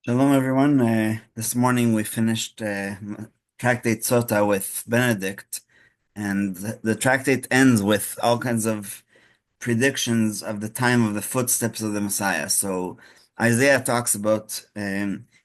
Shalom, everyone. This morning we finished Tractate Sota with Benedict, and the tractate ends with all kinds of predictions of the time of the footsteps of the Messiah. So Isaiah talks about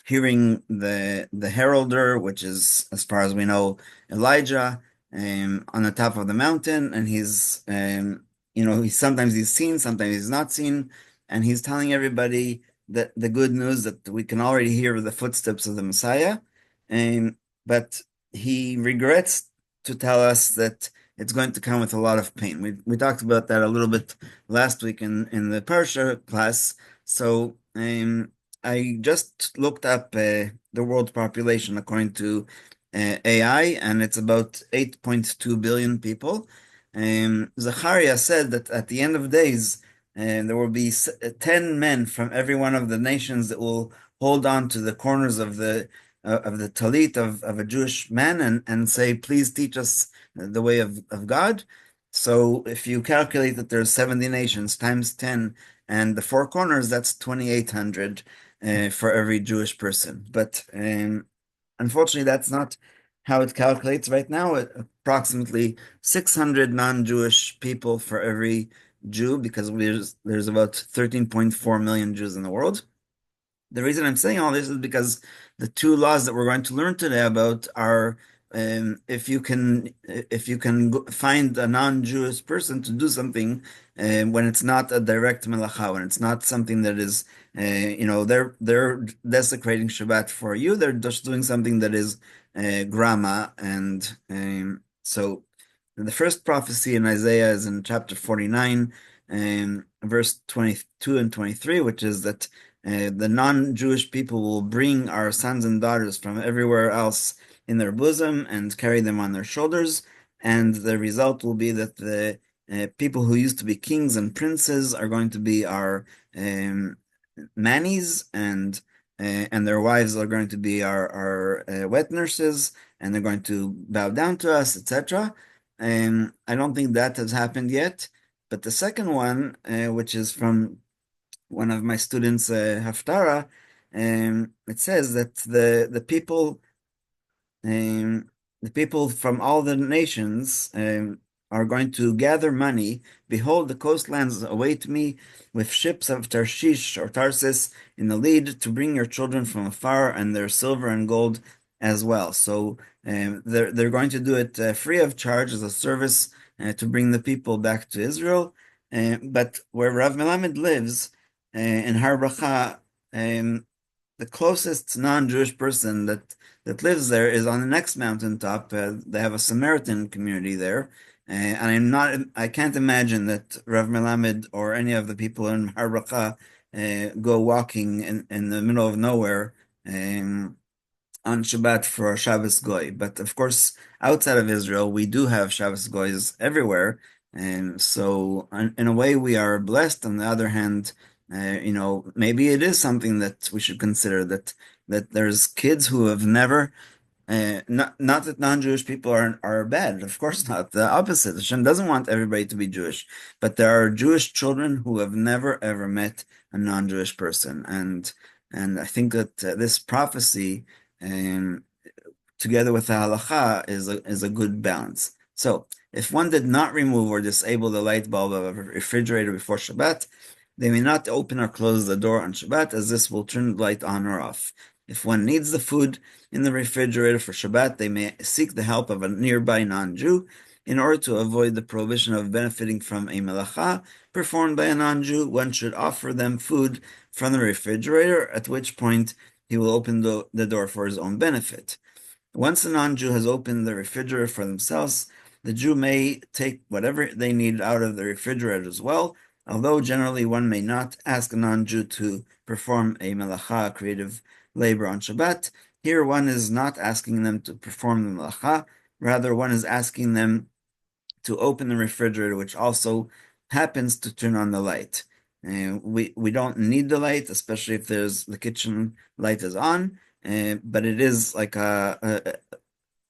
hearing the heralder, which is, as far as we know, Elijah, on the top of the mountain, and he's sometimes he's seen, sometimes he's not seen, and he's telling everybody that the good news that we can already hear the footsteps of the Messiah, but he regrets to tell us that it's going to come with a lot of pain. We talked about that a little bit last week in the Parsha class. So I just looked up the world population according to AI, and it's about 8.2 billion people. Zachariah said that at the end of days, there will be 10 men from every one of the nations that will hold on to the corners of the talit of a Jewish man and say, please teach us the way of God. So if you calculate that there's 70 nations times 10 and the four corners, that's 2,800 for every Jewish person. But unfortunately, that's not how it calculates right now. Approximately 600 non-Jewish people for every Jew, because there's about 13.4 million Jews in the world. The reason I'm saying all this is because the two laws that we're going to learn today about are if you can find a non-Jewish person to do something when it's not a direct melacha, when it's not something that is they're desecrating Shabbat for you, they're just doing something that is grama, and so the first prophecy in Isaiah is in chapter 49, verse 22 and 23, which is that the non-Jewish people will bring our sons and daughters from everywhere else in their bosom and carry them on their shoulders. And the result will be that the people who used to be kings and princes are going to be our mannies, and their wives are going to be our wet nurses, and they're going to bow down to us, etc. I don't think that has happened yet. But the second one, which is from one of my students, Haftara, it says that um, the people from all the nations are going to gather money. Behold, the coastlands await me with ships of Tarshish or Tarsus in the lead to bring your children from afar and their silver and gold as well. So they're going to do it free of charge as a service to bring the people back to Israel. But where Rav Melamed lives, in Har Bracha, the closest non-Jewish person that lives there is on the next mountaintop. They have a Samaritan community there, and I can't imagine that Rav Melamed or any of the people in Har Bracha go walking in the middle of nowhere on Shabbat for Shabbos Goy. But of course, outside of Israel, we do have Shabbos Goys everywhere. And so, in a way, we are blessed. On the other hand, maybe it is something that we should consider that there's kids who have never, not that non-Jewish people are bad, of course not. The opposite. Hashem doesn't want everybody to be Jewish, but there are Jewish children who have never ever met a non-Jewish person, and I think that this prophecy, um, together with the halacha, is a good balance. So, if one did not remove or disable the light bulb of a refrigerator before Shabbat, they may not open or close the door on Shabbat, as this will turn the light on or off. If one needs the food in the refrigerator for Shabbat, they may seek the help of a nearby non-Jew in order to avoid the prohibition of benefiting from a melacha performed by a non-Jew. One should offer them food from the refrigerator, at which point he will open the door for his own benefit. Once a non-Jew has opened the refrigerator for themselves, the Jew may take whatever they need out of the refrigerator as well, although generally one may not ask a non-Jew to perform a melacha, creative labor on Shabbat. Here one is not asking them to perform the melacha, rather one is asking them to open the refrigerator, which also happens to turn on the light. We don't need the light, especially if the kitchen light is on, but it is like a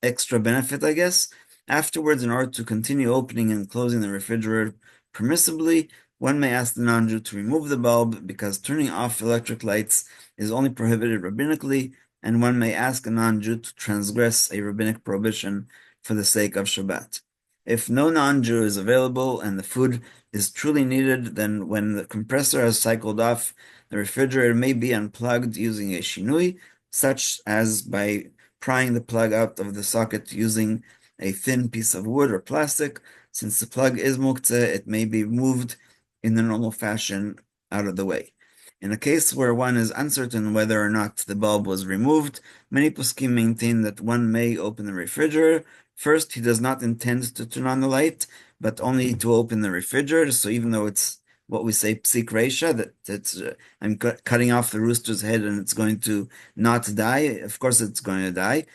extra benefit, I guess. Afterwards, in order to continue opening and closing the refrigerator permissibly, One may ask the non-Jew to remove the bulb because turning off electric lights is only prohibited rabbinically, and one may ask a non-Jew to transgress a rabbinic prohibition for the sake of Shabbat. If no non-Jew is available and the food is truly needed, then when the compressor has cycled off, the refrigerator may be unplugged using a shinui, such as by prying the plug out of the socket using a thin piece of wood or plastic. Since the plug is muktzeh, it may be moved in the normal fashion out of the way. In a case where one is uncertain whether or not the bulb was removed, many poskim maintain that one may open the refrigerator. First, he does not intend to turn on the light, but only to open the refrigerator. So even though it's what we say psik reisha, that it's I'm cutting off the rooster's head and it's going to not die. Of course, it's going to die,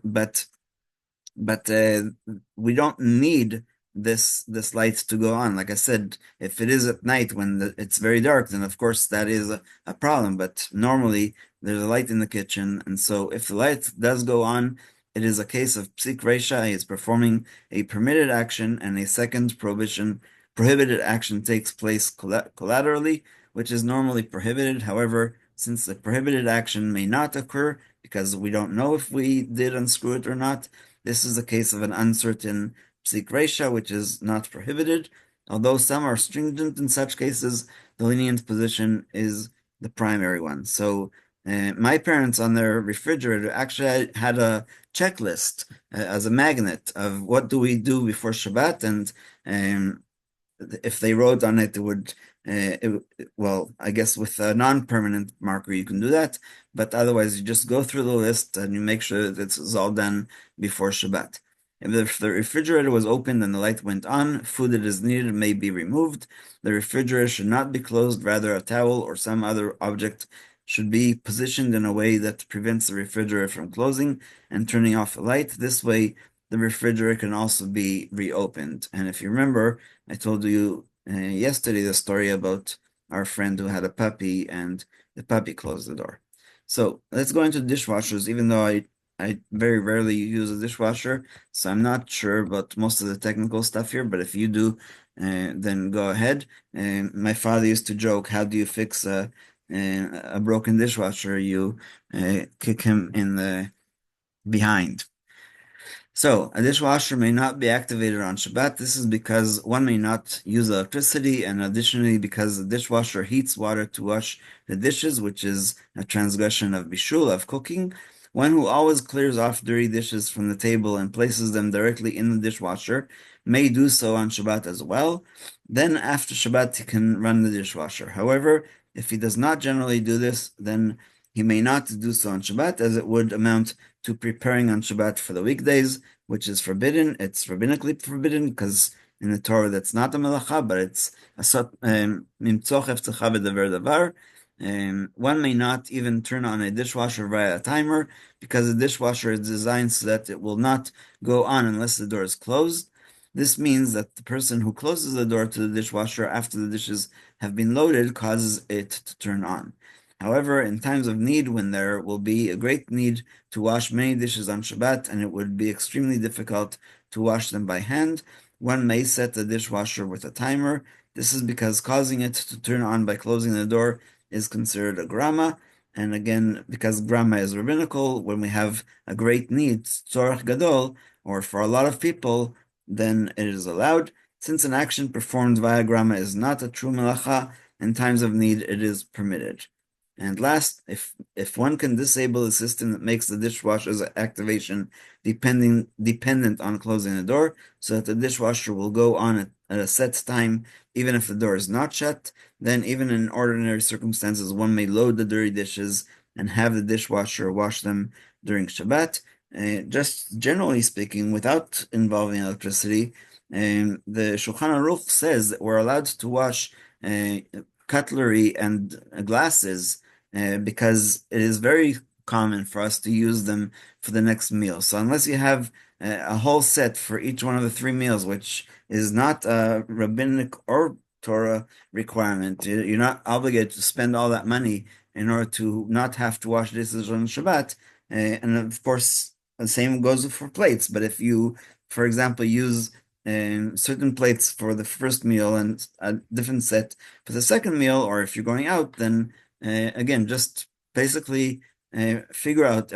but we don't need this light to go on. Like I said, if it is at night when it's very dark, then of course that is a problem. But normally there's a light in the kitchen, and so if the light does go on, it is a case of psik reisha. He is performing a permitted action, and a second prohibited action takes place collaterally, which is normally prohibited. However, since the prohibited action may not occur because we don't know if we did unscrew it or not, this is a case of an uncertain psik reisha, which is not prohibited. Although some are stringent in such cases, the lenient position is the primary one. So my parents on their refrigerator actually had a checklist as a magnet of what do we do before Shabbat, and if they wrote on it, well, I guess with a non-permanent marker you can do that, but otherwise you just go through the list and you make sure that it's all done before Shabbat. If the refrigerator was opened and the light went on, food that is needed may be removed. The refrigerator should not be closed, rather a towel or some other object should be positioned in a way that prevents the refrigerator from closing and turning off the light. This way, the refrigerator can also be reopened. And if you remember, I told you yesterday the story about our friend who had a puppy and the puppy closed the door. So let's go into dishwashers, even though I very rarely use a dishwasher, so I'm not sure about most of the technical stuff here, but if you do, then go ahead. My father used to joke, how do you fix a broken dishwasher? You kick him in the behind. So, a dishwasher may not be activated on Shabbat. This is because one may not use electricity, and additionally because the dishwasher heats water to wash the dishes, which is a transgression of bishul, of cooking. One who always clears off dirty dishes from the table and places them directly in the dishwasher may do so on Shabbat as well. Then after Shabbat, he can run the dishwasher. However, if he does not generally do this, then he may not do so on Shabbat, as it would amount to preparing on Shabbat for the weekdays, which is forbidden. It's rabbinically forbidden because in the Torah that's not a melacha, but it's a mimtzoch eftecha v'davar davar. One may not even turn on a dishwasher via a timer because the dishwasher is designed so that it will not go on unless the door is closed. This means that the person who closes the door to the dishwasher after the dishes have been loaded causes it to turn on. However, in times of need, when there will be a great need to wash many dishes on Shabbat, and it would be extremely difficult to wash them by hand, one may set the dishwasher with a timer. This is because causing it to turn on by closing the door is considered a grama, and again, because grama is rabbinical, when we have a great need, tzorach gadol, or for a lot of people, then it is allowed. Since an action performed via grama is not a true melacha, in times of need, it is permitted. And last, if one can disable the system that makes the dishwasher's activation dependent on closing the door, so that the dishwasher will go on at a set time, even if the door is not shut, then even in ordinary circumstances, one may load the dirty dishes and have the dishwasher wash them during Shabbat. Just generally speaking, without involving electricity, the Shulchan Aruch says that we're allowed to wash cutlery and glasses because it is very common for us to use them for the next meal. So unless you have a whole set for each one of the three meals, which is not a rabbinic or Torah requirement, you're not obligated to spend all that money in order to not have to wash dishes on Shabbat. And of course, the same goes for plates. But if you, for example, use certain plates for the first meal and a different set for the second meal, or if you're going out, then again, just basically figure out,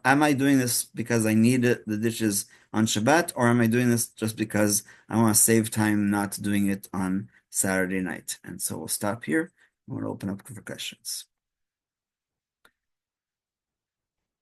am I doing this because I need the dishes on Shabbat, or am I doing this just because I want to save time not doing it on Saturday night? And so we'll stop here. We'll open up for questions.